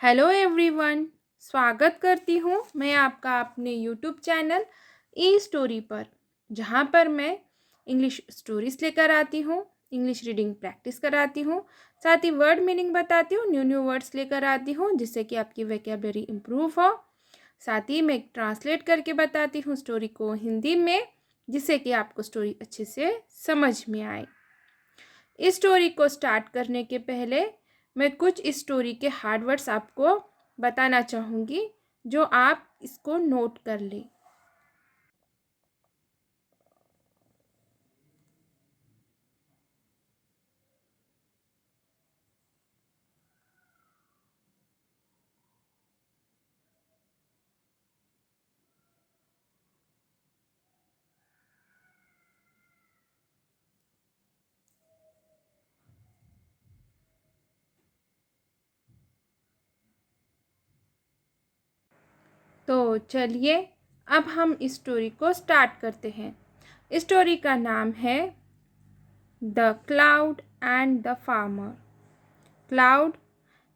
Hello everyone, स्वागत करती हूँ मैं आपका अपने यूट्यूब चैनल ई स्टोरी पर, जहाँ पर मैं इंग्लिश स्टोरीज लेकर आती हूँ, इंग्लिश रीडिंग प्रैक्टिस कराती हूँ, साथ ही वर्ड मीनिंग बताती हूँ, न्यू न्यू वर्ड्स लेकर आती हूँ जिससे कि आपकी वोकैबुलरी इम्प्रूव हो। साथ ही मैं ट्रांसलेट करके बताती हूँ स्टोरी को हिंदी में, जिससे कि आपको स्टोरी अच्छे से समझ में आए। इस स्टोरी को स्टार्ट करने के पहले मैं कुछ इस स्टोरी के हार्ड वर्ड्स आपको बताना चाहूँगी, जो आप इसको नोट कर लें। तो चलिए अब हम इस स्टोरी को स्टार्ट करते हैं। इस स्टोरी का नाम है the cloud and the farmer. Cloud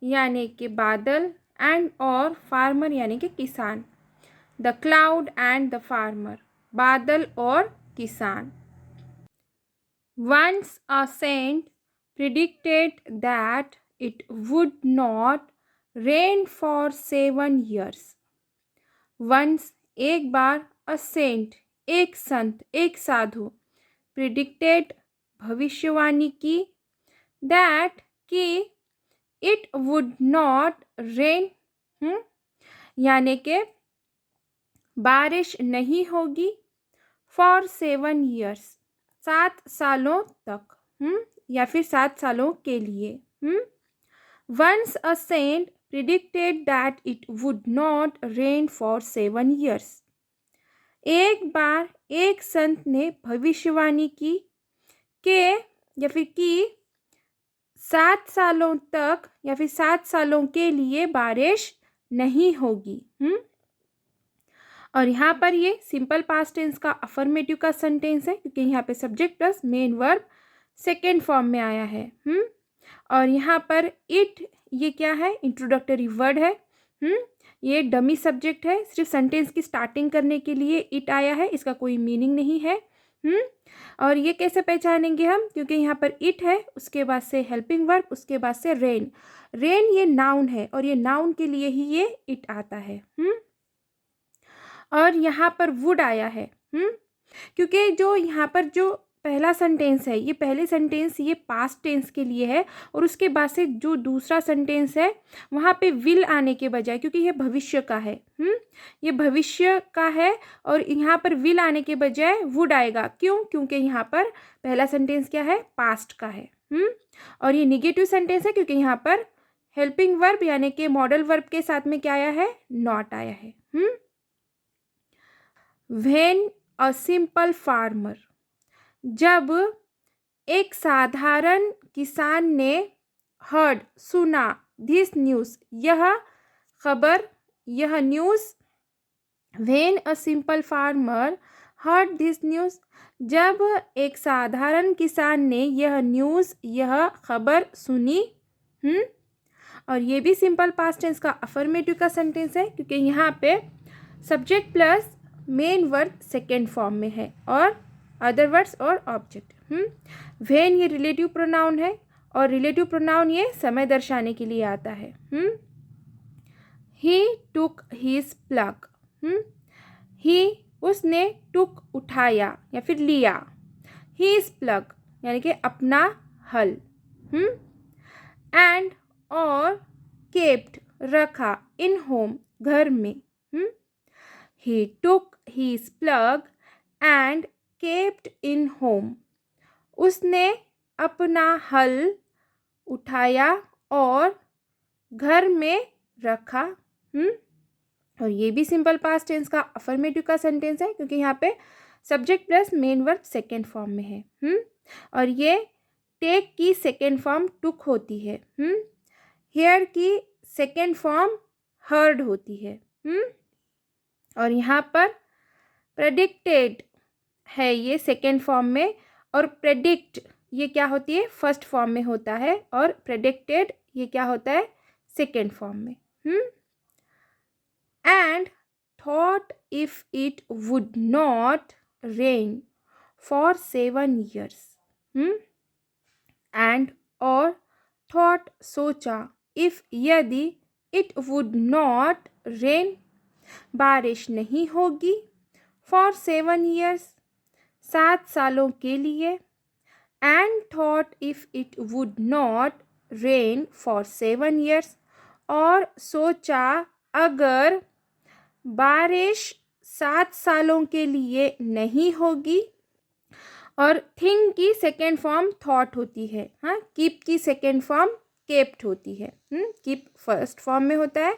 यानी कि बादल, एंड और फार्मर यानी कि किसान। The cloud and the farmer, बादल और किसान। Once a saint predicted that it would not rain for 7 years. Once, एक बार, a saint, एक संत, एक साधु, predicted, भविष्यवाणी की, that कि it would not rain, यानी के बारिश नहीं होगी, for 7 years, 7 सालों तक, या फिर 7 सालों के लिए। Once a saint predicted that it would not rain for 7 years. एक बार एक संत ने भविष्यवाणी की के या फिर की 7 सालों तक या फिर 7 सालों के लिए बारिश नहीं होगी। और यहाँ पर ये सिंपल पास्ट टेंस का अफर्मेटिव का सेंटेंस है, क्योंकि यहाँ पे subject plus main verb second form में आया है। और यहाँ पर इट, ये क्या है, इंट्रोडक्टरी वर्ड है। ये डमी सब्जेक्ट है, सिर्फ सेंटेंस की स्टार्टिंग करने के लिए इट आया है, इसका कोई मीनिंग नहीं है। और ये कैसे पहचानेंगे हम, क्योंकि यहाँ पर इट है, उसके बाद से हेल्पिंग वर्ब, उसके बाद से रेन। रेन ये नाउन है और ये नाउन के लिए ही ये इट आता है। और यहाँ पर वुड आया है, क्योंकि जो यहाँ पर जो पहला सेंटेंस है, ये पहले सेंटेंस ये पास्ट टेंस के लिए है, और उसके बाद से जो दूसरा सेंटेंस है वहाँ पे विल आने के बजाय, क्योंकि ये भविष्य का है, ये भविष्य का है, और यहाँ पर विल आने के बजाय वुड आएगा। क्यों? क्योंकि यहाँ पर पहला सेंटेंस क्या है, पास्ट का है। और ये निगेटिव सेंटेंस है, क्योंकि यहाँ पर हेल्पिंग वर्ब यानी कि मॉडल वर्ब के साथ में क्या आया है, नॉट आया है। व्हेन अ सिंपल फार्मर, जब एक साधारण किसान ने हर्ड, सुना, दिस न्यूज़, यह खबर, यह news. When a simple farmer heard this news, जब एक साधारण किसान ने यह न्यूज़, यह खबर सुनी। और ये भी सिंपल पास्ट टेंस का अफर्मेटिव का सेंटेंस है, क्योंकि यहाँ पे subject plus main verb second form में है, और अदर वर्ड्स और ऑब्जेक्ट। व्हेन ये रिलेटिव प्रोनाउन है, और रिलेटिव प्रोनाउन ये समय दर्शाने के लिए आता है। ही टुक हिज प्लग, ही उसने, टुक उठाया या फिर लिया, हिज प्लग यानी कि अपना हल, एंड और केप्ट रखा, इन होम घर में। He took his plug and kept in home. उसने अपना हल उठाया और घर में रखा। और ये भी सिंपल पास्ट टेंस का अफर्मेटिव का सेंटेंस है, क्योंकि यहाँ पे subject plus main verb second form में है। और ये टेक की सेकेंड फॉर्म टुक होती है। हेयर की सेकेंड फॉर्म हर्ड होती है। और यहाँ पर प्रेडिक्टेड है ये सेकेंड फॉर्म में, और प्रेडिक्ट ये क्या होती है, फर्स्ट फॉर्म में होता है, और प्रेडिक्टेड ये क्या होता है, सेकेंड फॉर्म में। And thought if it would not rain for 7 years. And और थॉट सोचा, इफ यदि, इट वुड नॉट रेन बारिश नहीं होगी, फॉर 7 years 7 सालों के लिए, and thought if it would not rain for 7 years और सोचा अगर बारिश 7 सालों के लिए नहीं होगी, और थिंक की सेकेंड फॉर्म थॉट होती है, हाँ, कीप की सेकेंड फॉर्म केप्ट होती है, कीप फर्स्ट फॉर्म में होता है,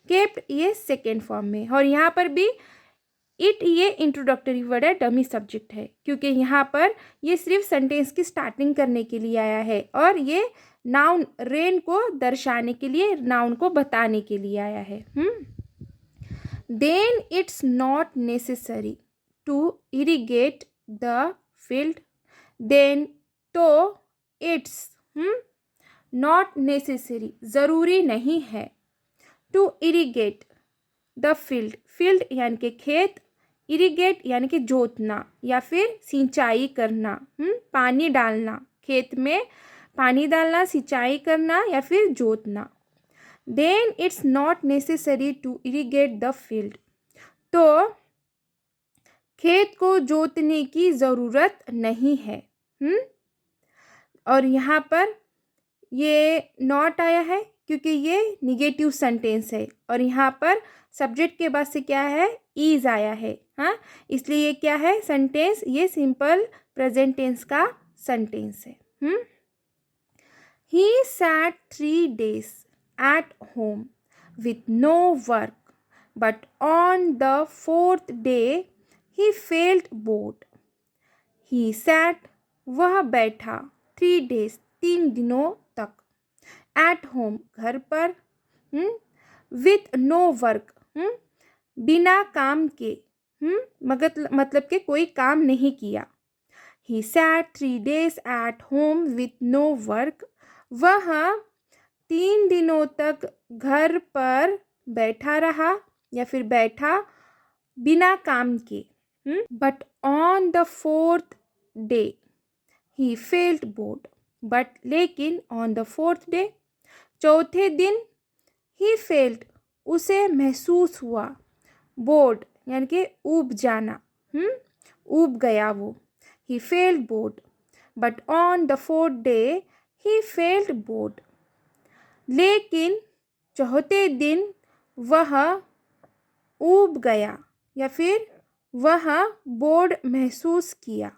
केप्ट ये सेकेंड फॉर्म में। और यहाँ पर भी इट ये इंट्रोडक्टरी वर्ड है, डमी सब्जेक्ट है, क्योंकि यहाँ पर ये सिर्फ सेंटेंस की स्टार्टिंग करने के लिए आया है, और ये नाउन रेन को दर्शाने के लिए, नाउन को बताने के लिए आया है। Then it's not necessary to irrigate the field, then तो इट्स नॉट नेसेसरी ज़रूरी नहीं है, to irrigate the field, field यानी कि खेत, इरिगेट यानी कि जोतना या फिर सिंचाई करना, पानी डालना, खेत में पानी डालना, सिंचाई करना या फिर जोतना। Then it's not necessary to irrigate the field, तो खेत को जोतने की ज़रूरत नहीं है। और यहाँ पर ये नॉट आया है क्योंकि ये निगेटिव सेंटेंस है, और यहाँ पर सब्जेक्ट के बाद से क्या है, इज आया है, हाँ, इसलिए ये क्या है सेंटेंस, ये सिंपल प्रेजेंट टेंस का सेंटेंस है। ही sat 3 days at home with no work, but on the 4th day he felt bored. He sat, वह बैठा, 3 days 3 दिनों तक, at home घर पर, with no work बिना काम के, मतलब कि कोई काम नहीं किया। He sat 3 days at home with no work, वह 3 दिनों तक घर पर बैठा रहा या फिर बैठा बिना काम के। But on the 4th day he felt board, but लेकिन ऑन द 4th day चौथे दिन, ही फेल्ट उसे महसूस हुआ, बोर्ड यानी कि ऊब जाना, ऊब गया वो, he felt board, but on the 4th day he felt board, लेकिन चौथे दिन वह ऊब गया या फिर वह बोर्ड महसूस किया,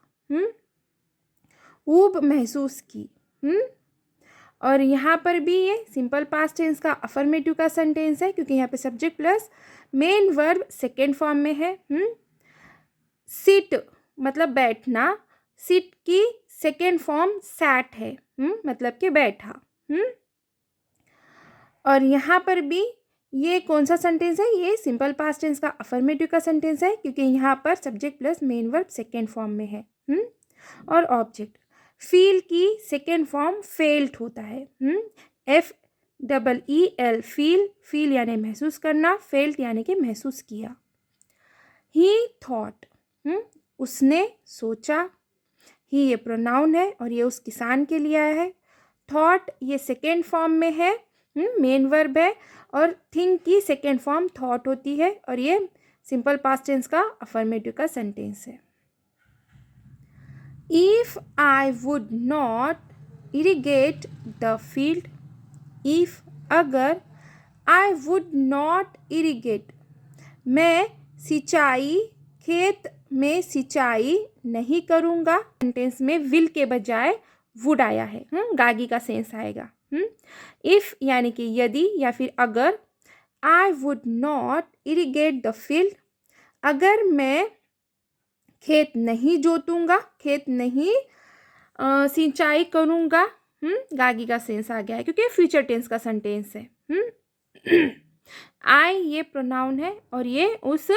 ऊब महसूस की। और यहाँ पर भी ये सिंपल पास्ट टेंस का अफर्मेटिव का सेंटेंस है, क्योंकि यहाँ पे subject plus main verb second form में है। सिट मतलब बैठना, सिट की सेकेंड फॉर्म सैट है, मतलब कि बैठा। और यहाँ पर भी ये कौन सा सेंटेंस है, ये सिंपल पास्ट टेंस का अफर्मेटिव का सेंटेंस है, क्योंकि यहाँ पर subject plus main verb second form में है। और ऑब्जेक्ट फील की सेकेंड फॉर्म फेल्ट होता है, FEEL, फील, फील यानी महसूस करना, फेल्ट यानी कि महसूस किया। ही थॉट, उसने सोचा, ही ये प्रोनाउन है और ये उस किसान के लिए आया है। थॉट ये सेकेंड फॉर्म में है, मेन वर्ब है, और थिंक की सेकेंड फॉर्म थॉट होती है, और ये सिंपल पास्ट टेंस का अफर्मेटिव का सेंटेंस है। If I would not irrigate the field, if अगर, आई वुड नॉट इरिगेट मैं सिंचाई, खेत में सिंचाई नहीं करूँगा, सेंटेंस में विल के बजाय वुड आया है, गागी का सेंस आएगा। इफ यानी कि यदि या फिर अगर, I would not irrigate the field अगर मैं खेत नहीं जोतूंगा, खेत नहीं सिंचाई करूँगा, गागी का सेंस आ गया है क्योंकि फ्यूचर टेंस का सेंटेंस है। आई ये प्रोनाउन है और ये उस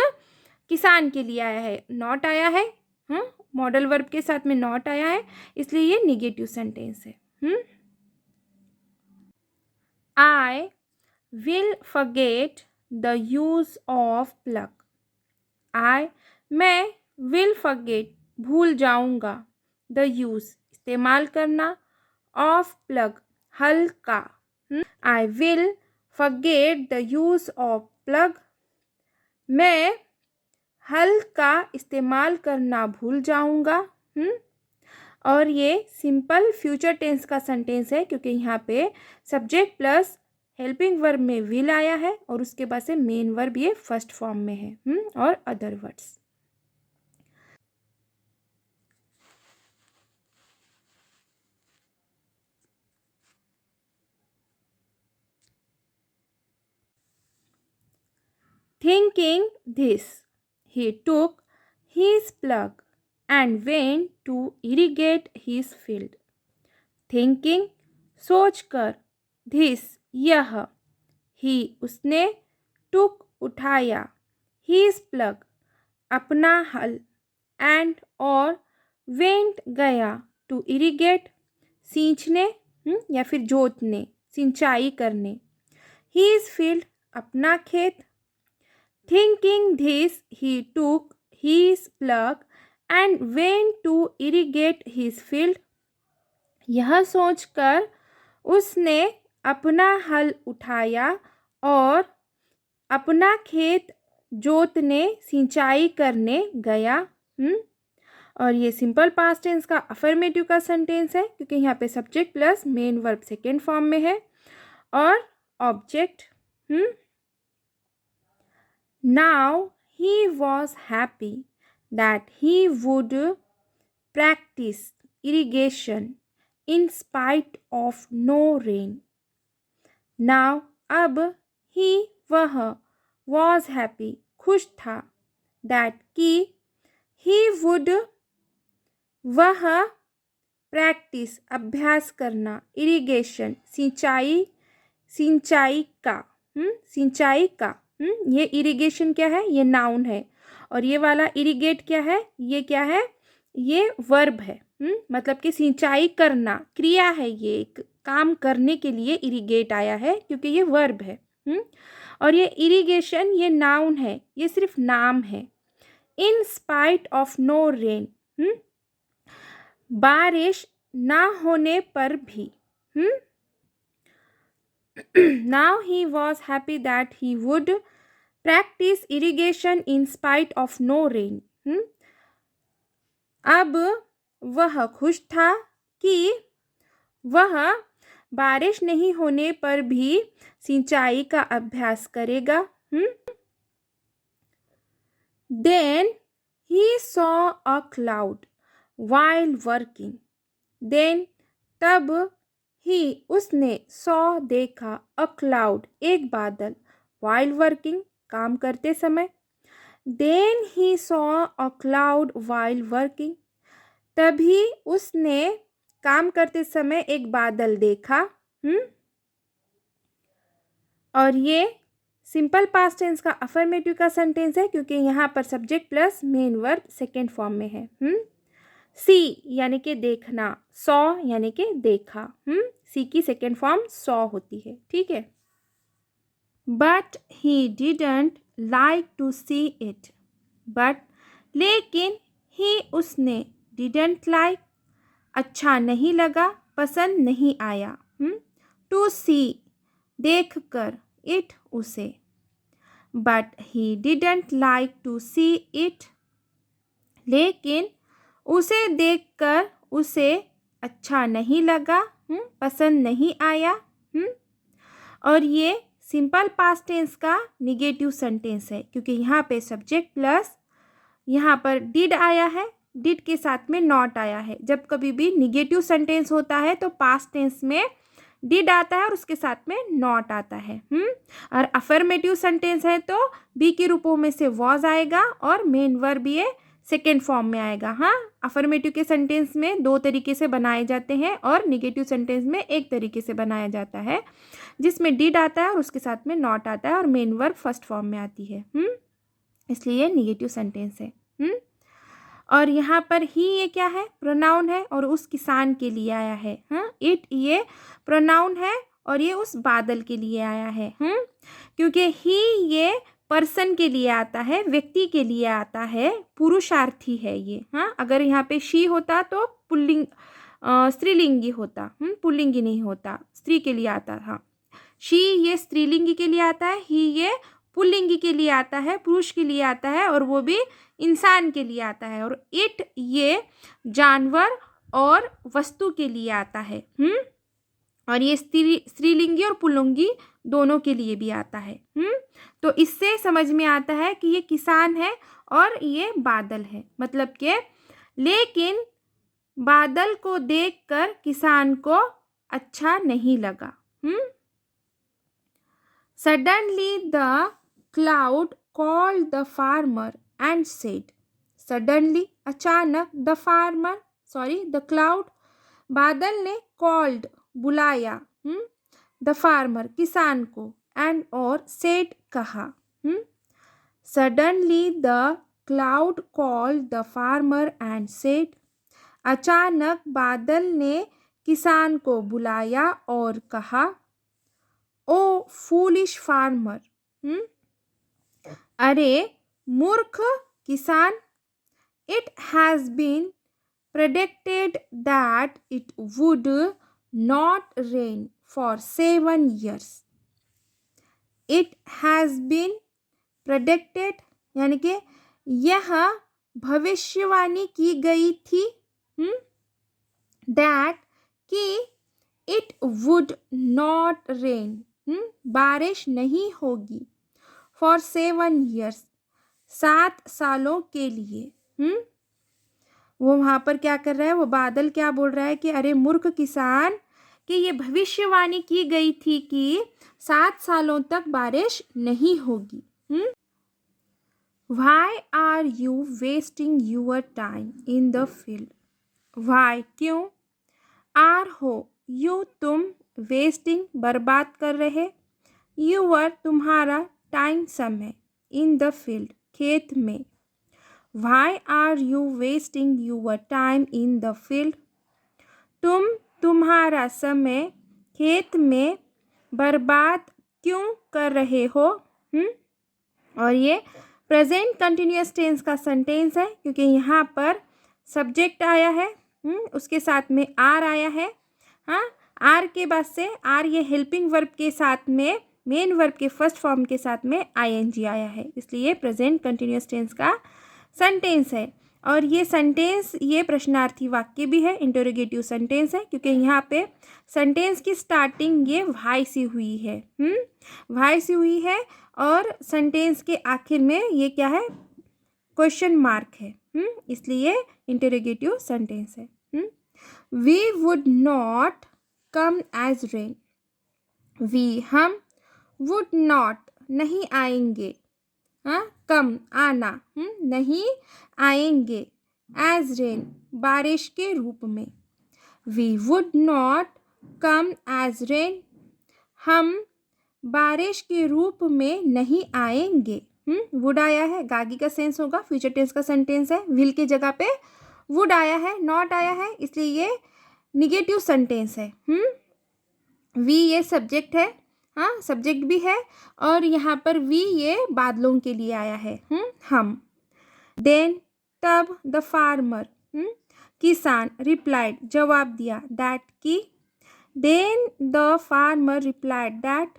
किसान के लिए आया है, नॉट आया है, मॉडल वर्ब के साथ में नॉट आया है, इसलिए ये निगेटिव सेंटेंस है। आई will forget the use of plug. मैं will forget भूल जाऊंगा the use इस्तेमाल करना of plug हल का. I will forget the use of plug. मैं हल का इस्तेमाल करना भूल जाऊंगा. और ये सिंपल फ्यूचर टेंस का सेंटेंस है क्योंकि यहाँ पे सब्जेक्ट प्लस हेल्पिंग वर्ब में विल आया है और उसके बाद से मेन वर्ब ये फर्स्ट फॉर्म में है. और other words. Thinking this, he took his plug and went to irrigate his field. Thinking सोचकर, this यह, he उसने, took उठाया, his plug अपना हल, and और went गया, to irrigate सींचने या फिर जोतने, सिंचाई करने, his field अपना खेत. Thinking this, he took his plug and went to irrigate his field. यह सोचकर उसने अपना हल उठाया और अपना खेत जोतने सिंचाई करने गया. और ये सिंपल पास्ट टेंस का अफर्मेटिव का सेंटेंस है क्योंकि यहाँ पे subject plus main verb second form में है और object. Now he was happy that he would practice irrigation in spite of no rain. Now अब he वह was happy खुश था that कि he would वह practice अभ्यास करना irrigation सिंचाई का. ये इरिगेशन क्या है? ये नाउन है. और ये वाला इरिगेट क्या है? ये क्या है? ये वर्ब है. मतलब कि सिंचाई करना क्रिया है. ये एक काम करने के लिए इरिगेट आया है क्योंकि ये वर्ब है. और ये इरिगेशन ये नाउन है. ये सिर्फ नाम है. In spite of no rain बारिश ना होने पर भी. Now he was happy that he would practice irrigation in spite of no rain. अब वह खुश था कि वह बारिश नहीं होने पर भी सिंचाई का अभ्यास करेगा. Then he saw a cloud while working. Then तब ही उसने saw देखा a cloud एक बादल while working काम करते समय. Then he saw a cloud while working. तभी उसने काम करते समय एक बादल देखा. और ये सिंपल पास्ट टेंस का अफर्मेटिव का सेंटेंस है क्योंकि यहाँ पर subject plus main verb second form में है. सी यानी कि देखना, सॉ यानी कि देखा. सी की सेकेंड फॉर्म सॉ होती है. ठीक है. But he didn't like to see it. But लेकिन ही उसने डिडंट लाइक अच्छा नहीं लगा, पसंद नहीं आया. टू सी देख कर, इट उसे. But he didn't like to see it लेकिन उसे देखकर उसे अच्छा नहीं लगा, पसंद नहीं आया. और ये सिंपल पास्ट टेंस का निगेटिव सेंटेंस है क्योंकि यहाँ पे सब्जेक्ट प्लस यहाँ पर डिड आया है, डिड के साथ में नॉट आया है. जब कभी भी निगेटिव सेंटेंस होता है तो पास्ट टेंस में डिड आता है और उसके साथ में नॉट आता है. और अफर्मेटिव सेंटेंस है तो बी के रूपों में से वॉज आएगा और मेन वर्ब ये सेकेंड फॉर्म में आएगा. अफर्मेटिव के सेंटेंस में दो तरीके से बनाए जाते हैं और निगेटिव सेंटेंस में एक तरीके से बनाया जाता है जिसमें डिड आता है और उसके साथ में नॉट आता है और मेन वर्ब फर्स्ट फॉर्म में आती है. इसलिए निगेटिव सेंटेंस है. और यहाँ पर ही ये क्या है? प्रोनाउन है और उस किसान के लिए आया है. इट ये प्रोनाउन है और ये उस बादल के लिए आया है। क्योंकि ही ये पर्सन के लिए आता है, व्यक्ति के लिए आता है, पुरुषार्थी है ये। हाँ, अगर यहाँ पे शी होता तो पुल्लिंग स्त्रीलिंगी होता, पुल्लिंगी नहीं होता, स्त्री के लिए आता। हाँ, शी ये स्त्रीलिंगी के लिए आता है, ही ये पुल्लिंगी के लिए आता है, पुरुष के लिए आता है, और वो भी इंसान के लिए आता है, और इट ये जानवर और वस्तु के लिए आता है। और ये स्त्रीलिंगी और पुल्लिंगी दोनों के लिए भी आता है। तो इससे समझ में आता है कि ये किसान है और ये बादल है। मतलब कि लेकिन बादल को देखकर किसान को अच्छा नहीं लगा। Suddenly the cloud called the farmer and said, suddenly अचानक, द क्लाउड बादल ने कॉल्ड बुलाया, द फार्मर किसान को, एंड और सेड कहा। Suddenly the cloud called the farmer and said, अचानक बादल ने किसान को बुलाया और कहा, ओ फूलिश फार्मर, अरे मूर्ख किसान, it has been predicted that it would not rain for 7 years. It has been predicted यानी कि यह भविष्यवाणी की गई थी that कि it would not rain, बारिश नहीं होगी, for 7 years, 7 सालों के लिए। वो वहाँ पर क्या कर रहा है, वो बादल क्या बोल रहा है कि अरे मूर्ख किसान, कि ये भविष्यवाणी की गई थी कि 7 सालों तक बारिश नहीं होगी। Why are you wasting your time in the field? Why क्यों, are हो you तुम, wasting बर्बाद कर रहे, your तुम्हारा, टाइम समय, in the field खेत में। Why are you wasting your time in the field? तुम तुम्हारा समय खेत में बर्बाद क्यों कर रहे हो? और ये प्रेजेंट कंटिन्यूअस टेंस का सेंटेंस है, क्योंकि यहाँ पर सब्जेक्ट आया है, उसके साथ में आर आया है। हाँ, आर के बाद से आर ये हेल्पिंग वर्ब के साथ में, मेन वर्ब के फर्स्ट फॉर्म के साथ में आईएनजी आया है, इसलिए प्रेजेंट कंटिन्यूअस टेंस का सेंटेंस है। और ये सेंटेंस ये प्रश्नार्थी वाक्य भी है, इंटरोगेटिव सेंटेंस है, क्योंकि यहाँ पे सेंटेंस की स्टार्टिंग ये वाई से हुई है, वाई से हुई है, और सेंटेंस के आखिर में ये क्या है, क्वेश्चन मार्क है, इसलिए इंटरोगेटिव सेंटेंस है। We would not come as rain, we हम, वुड नॉट नहीं आएंगे, कम आना, नहीं आएंगे, एज रेन बारिश के रूप में। We would not come as rain, हम बारिश के रूप में नहीं आएंगे। वुड आया है, गागी का सेंस होगा, फ्यूचर टेंस का सेंटेंस है, विल की जगह पे वुड आया है, नॉट आया है, इसलिए ये निगेटिव सेंटेंस है। वी ये सब्जेक्ट है, हाँ सब्जेक्ट भी है, और यहाँ पर वी ये बादलों के लिए आया है, हम। देन तब द फार्मर, किसान, रिप्लाइड जवाब दिया, दैट की, then the farmer replied that,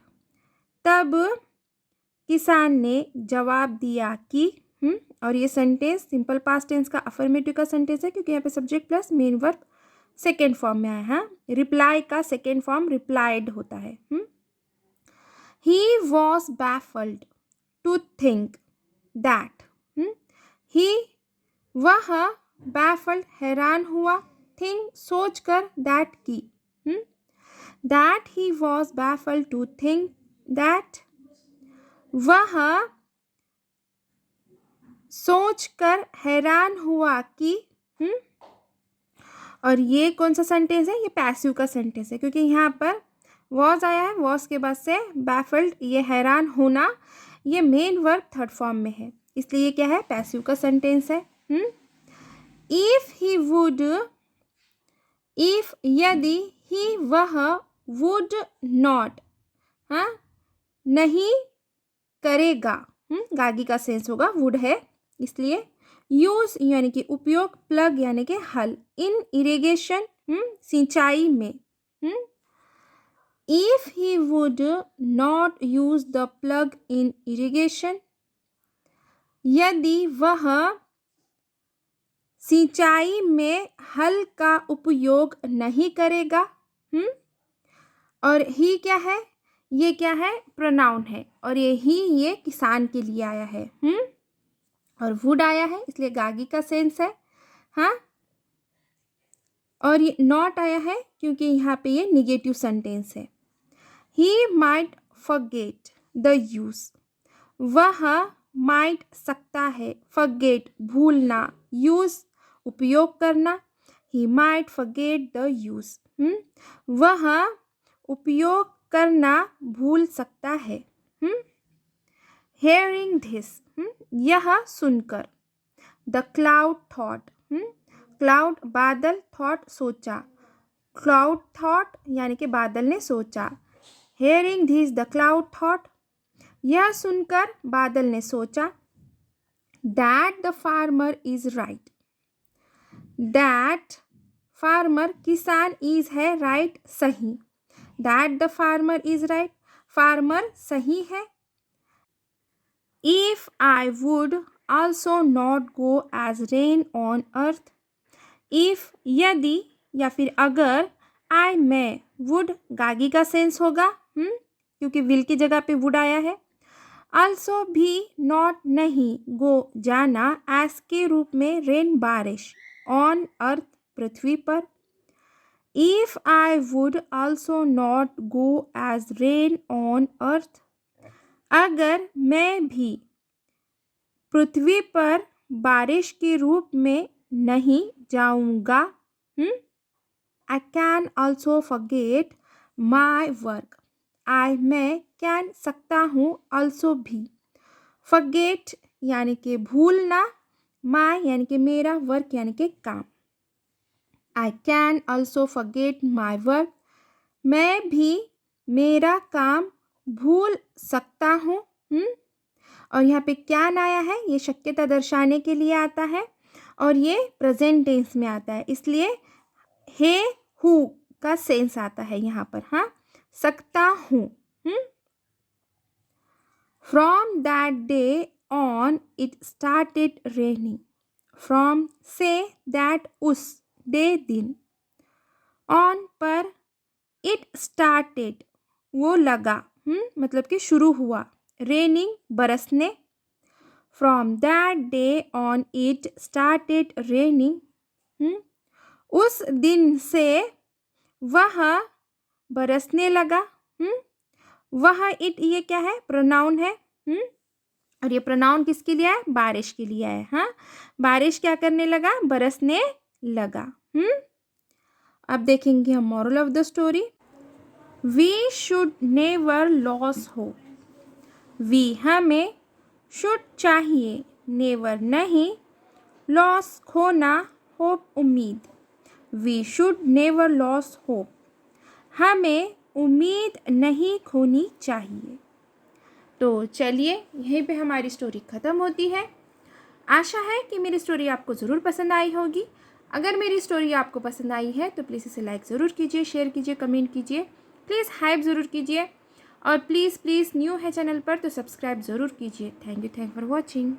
तब किसान ने जवाब दिया कि, और ये सेंटेंस सिंपल पास्ट टेंस का अफर्मेटिव का सेंटेंस है, क्योंकि यहाँ पे subject plus main verb second form में आया है। रिप्लाई का सेकेंड फॉर्म रिप्लाइड होता है। He was baffled to think that, he वह, baffled हैरान हुआ, think सोच कर, that की, that he was baffled to think that, वह सोच कर हैरान हुआ कि, और ये कौन सा सेंटेंस है, ये पैसिव का सेंटेंस है, क्योंकि यहाँ पर वॉज आया है, वॉज के बाद से बैफल्ड, ये हैरान होना, ये मेन वर्ब थर्ड फॉर्म में है, इसलिए ये क्या है, पैसिव का सेंटेंस है। इफ ही वुड, इफ यदि, ही वह वुड नॉट, हाँ, नहीं करेगा, गागी का सेंस होगा, वुड है इसलिए। यूज यानी कि उपयोग, प्लग यानी कि हल, इन इरिगेशन सिंचाई में। If he would not use the plug in irrigation, यदि वह सिंचाई में हल का उपयोग नहीं करेगा। और ही क्या है, ये क्या है, प्रोनाउन है, और ये किसान के लिए आया है। और वुड आया है इसलिए गागी का सेंस है, हाँ। और ये नॉट आया है क्योंकि यहाँ पे ये निगेटिव सेंटेंस है। He might forget the use, वह माइट सकता है, फॉरगेट भूलना, यूज उपयोग करना। He might forget the use, वह उपयोग करना भूल सकता है। हेयरिंग धिस, यह सुनकर। द क्लाउड थॉट, क्लाउड बादल, थॉट सोचा, क्लाउड थॉट यानी कि बादल ने सोचा। Hearing this the cloud thought, यह सुनकर बादल ने सोचा। That the farmer is right, that farmer किसान, इज है राइट सही। That the farmer is right, farmer सही है। If I would also not go as rain on earth, if यदि या फिर अगर, आई मैं, वुड गागी का सेंस होगा, क्योंकि विल की जगह पे वुड आया है। ऑल्सो भी, नॉट नहीं, गो जाना, एज के रूप में, रेन बारिश, ऑन अर्थ पृथ्वी पर। If I would also not go as rain on earth, अगर मैं भी पृथ्वी पर बारिश के रूप में नहीं जाऊंगा। I can also forget my work, I मैं, कैन सकता हूँ, ऑल्सो भी, फॉरगेट यानी कि भूलना, माई यानी कि मेरा, वर्क यानी कि काम। आई can also forget my work, मैं भी मेरा काम भूल सकता हूँ। और यहाँ पे कैन आया है, ये शक्यता दर्शाने के लिए आता है और ये प्रेजेंट टेंस में आता है, इसलिए हे हु का सेंस आता है यहाँ पर, हाँ, सकता हूँ। From that day on it started raining, from से, दैट उस, डे दिन, ऑन पर, इट स्टार्टेड वो लगा, मतलब कि शुरू हुआ, रेनिंग बरसने। From that day on it started raining, उस दिन से वह बरसने लगा। वह, इट, ये क्या है, प्रोनाउन है। और ये प्रोनाउन किसके लिए है, बारिश के लिए है, हाँ। बारिश क्या करने लगा, बरसने लगा। अब देखेंगे हम moral of the story. We should never loss hope, we हमें, शुड चाहिए, नेवर नहीं, लॉस खोना, होप उम्मीद। We should never loss hope, हमें उम्मीद नहीं खोनी चाहिए। तो चलिए यहीं पे हमारी स्टोरी ख़त्म होती है। आशा है कि मेरी स्टोरी आपको ज़रूर पसंद आई होगी। अगर मेरी स्टोरी आपको पसंद आई है तो प्लीज़ इसे लाइक ज़रूर कीजिए, शेयर कीजिए, कमेंट कीजिए, प्लीज़ हाइप ज़रूर कीजिए और प्लीज़ न्यू है चैनल पर तो सब्सक्राइब ज़रूर कीजिए। Thank you for watching.